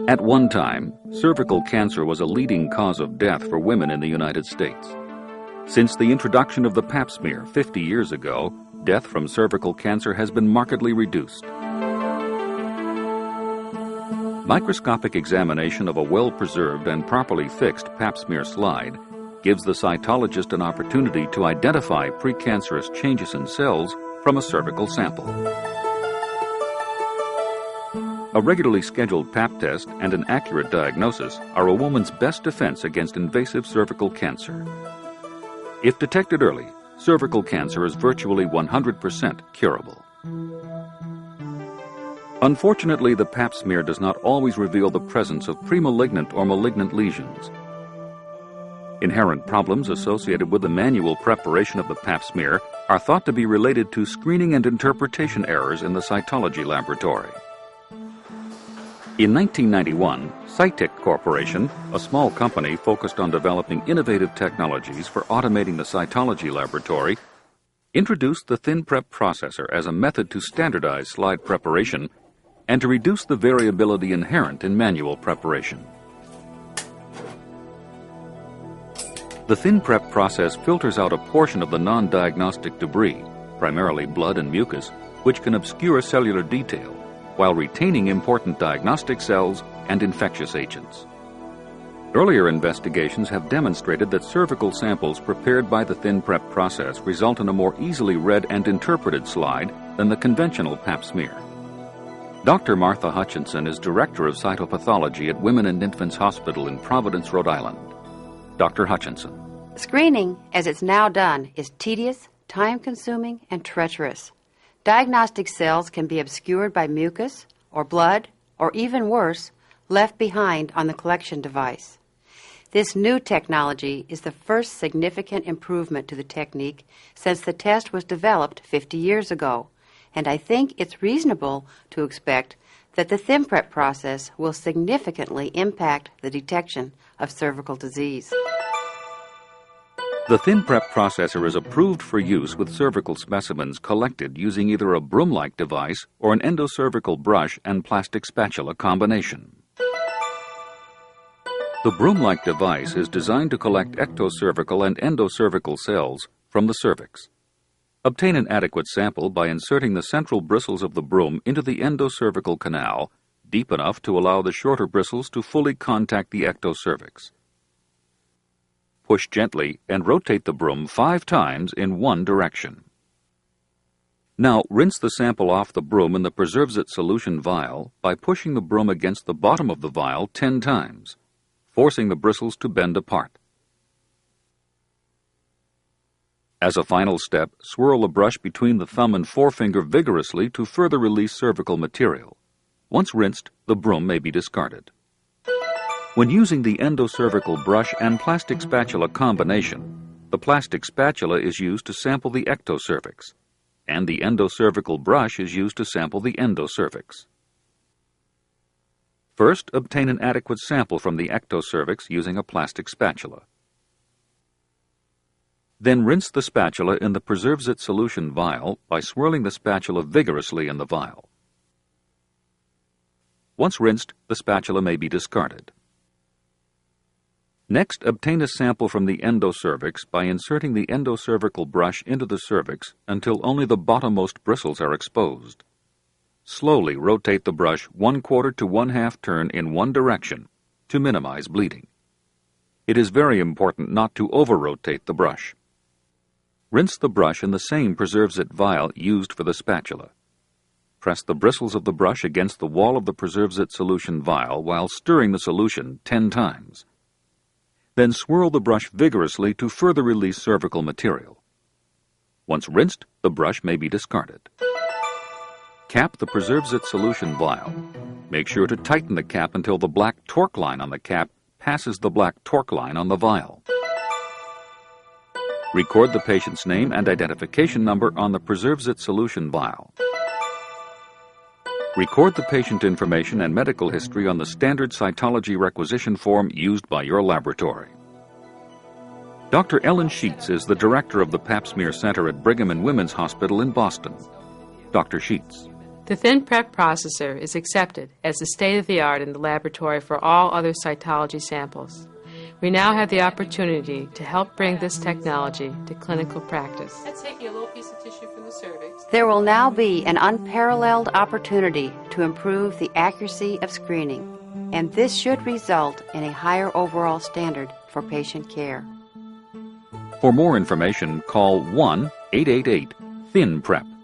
At one time, cervical cancer was a leading cause of death for women in the United States. Since the introduction of the Pap smear 50 years ago, death from cervical cancer has been markedly reduced. Microscopic examination of a well-preserved and properly fixed Pap smear slide gives the cytologist an opportunity to identify precancerous changes in cells from a cervical sample. A regularly scheduled Pap test and an accurate diagnosis are a woman's best defense against invasive cervical cancer. If detected early, cervical cancer is virtually 100% curable. Unfortunately, the Pap smear does not always reveal the presence of premalignant or malignant lesions. Inherent problems associated with the manual preparation of the Pap smear are thought to be related to screening and interpretation errors in the cytology laboratory. In 1991, Cytec Corporation, a small company focused on developing innovative technologies for automating the cytology laboratory, introduced the ThinPrep processor as a method to standardize slide preparation and to reduce the variability inherent in manual preparation. The ThinPrep process filters out a portion of the non-diagnostic debris, primarily blood and mucus, which can obscure cellular detail, while retaining important diagnostic cells and infectious agents. Earlier investigations have demonstrated that cervical samples prepared by the ThinPrep process result in a more easily read and interpreted slide than the conventional Pap smear. Dr. Martha Hutchinson is Director of Cytopathology at Women and Infants Hospital in Providence, Rhode Island. Dr. Hutchinson. Screening, as it's now done, is tedious, time-consuming, and treacherous. Diagnostic cells can be obscured by mucus or blood, or even worse, left behind on the collection device. This new technology is the first significant improvement to the technique since the test was developed 50 years ago, and I think it's reasonable to expect that the ThinPrep process will significantly impact the detection of cervical disease. The ThinPrep processor is approved for use with cervical specimens collected using either a broom-like device or an endocervical brush and plastic spatula combination. The broom-like device is designed to collect ectocervical and endocervical cells from the cervix. Obtain an adequate sample by inserting the central bristles of the broom into the endocervical canal, deep enough to allow the shorter bristles to fully contact the ectocervix. Push gently and rotate the broom 5 times in one direction. Now rinse the sample off the broom in the Preservzit solution vial by pushing the broom against the bottom of the vial 10 times, forcing the bristles to bend apart. As a final step, swirl the brush between the thumb and forefinger vigorously to further release cervical material. Once rinsed, the broom may be discarded. When using the endocervical brush and plastic spatula combination, the plastic spatula is used to sample the ectocervix, and the endocervical brush is used to sample the endocervix. First, obtain an adequate sample from the ectocervix using a plastic spatula. Then rinse the spatula in the Preservzit solution vial by swirling the spatula vigorously in the vial. Once rinsed, the spatula may be discarded. Next, obtain a sample from the endocervix by inserting the endocervical brush into the cervix until only the bottommost bristles are exposed. Slowly rotate the brush 1/4 to 1/2 turn in one direction to minimize bleeding. It is very important not to over-rotate the brush. Rinse the brush in the same Preservzit vial used for the spatula. Press the bristles of the brush against the wall of the Preservzit solution vial while stirring the solution 10 times. Then swirl the brush vigorously to further release cervical material. Once rinsed, the brush may be discarded. Cap the Preservzit solution vial. Make sure to tighten the cap until the black torque line on the cap passes the black torque line on the vial. Record the patient's name and identification number on the Preservzit solution vial. Record the patient information and medical history on the standard cytology requisition form used by your laboratory. Dr. Ellen Sheets is the director of the Pap smear center at Brigham and Women's Hospital in Boston. Dr. Sheets. The ThinPrep processor is accepted as the state-of-the-art in the laboratory for all other cytology samples. We now have the opportunity to help bring this technology to clinical practice. That's taking a little piece of tissue from the cervix. There will now be an unparalleled opportunity to improve the accuracy of screening, and this should result in a higher overall standard for patient care. For more information, call 1-888-ThinPrep.